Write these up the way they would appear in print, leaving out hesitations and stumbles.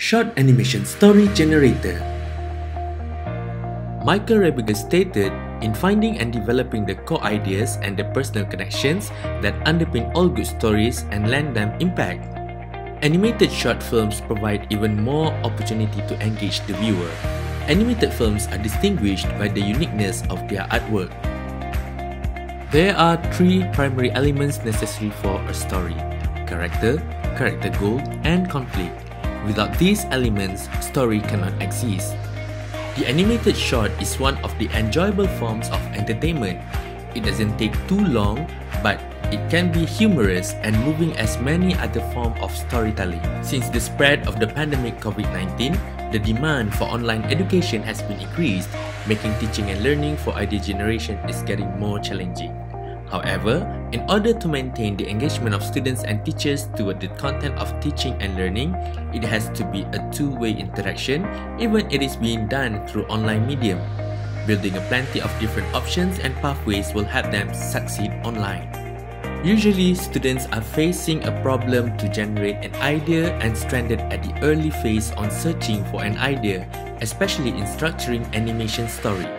Short Animation Story Generator. Michael Rebiger stated, in finding and developing the core ideas and the personal connections that underpin all good stories and lend them impact, animated short films provide even more opportunity to engage the viewer. Animated films are distinguished by the uniqueness of their artwork. There are three primary elements necessary for a story: character, character goal, and conflict. Without these elements, story cannot exist. The animated short is one of the enjoyable forms of entertainment. It doesn't take too long, but it can be humorous and moving as many other forms of storytelling. Since the spread of the pandemic COVID-19, the demand for online education has been increased, making teaching and learning for idea generation is getting more challenging. However, in order to maintain the engagement of students and teachers toward the content of teaching and learning, it has to be a two-way interaction, even it is being done through online medium. Building a plenty of different options and pathways will help them succeed online. Usually, students are facing a problem to generate an idea and stranded at the early phase on searching for an idea, especially in structuring animation story.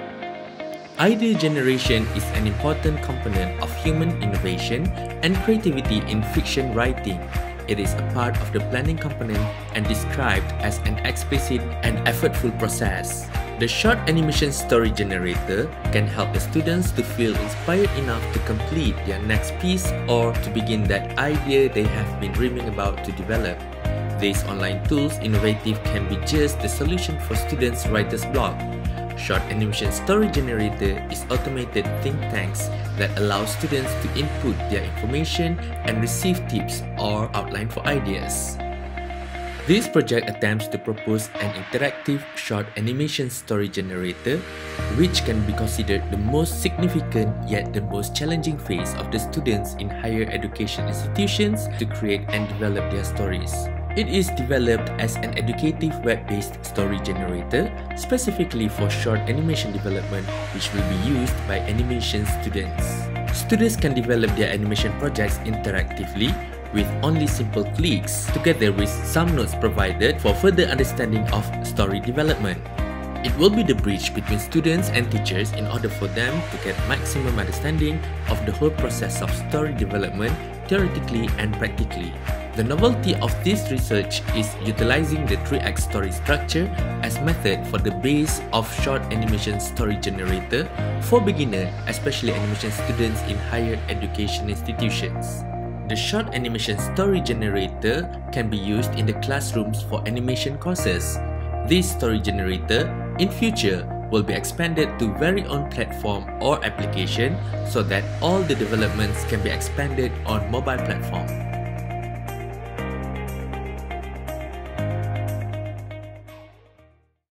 Idea generation is an important component of human innovation and creativity in fiction writing. It is a part of the planning component and described as an explicit and effortful process. The short animation story generator can help the students to feel inspired enough to complete their next piece or to begin that idea they have been dreaming about to develop. These online tools innovative can be just the solution for students' writer's block. Short Animation Story Generator is automated think tanks that allow students to input their information and receive tips or outline for ideas. This project attempts to propose an interactive short animation story generator, which can be considered the most significant yet the most challenging phase of the students in higher education institutions to create and develop their stories. It is developed as an educative web-based story generator specifically for short animation development, which will be used by animation students. Students can develop their animation projects interactively with only simple clicks, together with some notes provided for further understanding of story development. It will be the bridge between students and teachers in order for them to get maximum understanding of the whole process of story development theoretically and practically. The novelty of this research is utilizing the 3X story structure as method for the base of short animation story generator for beginner, especially animation students in higher education institutions. The short animation story generator can be used in the classrooms for animation courses. This story generator, in future, will be expanded to very own platform or application so that all the developments can be expanded on mobile platform.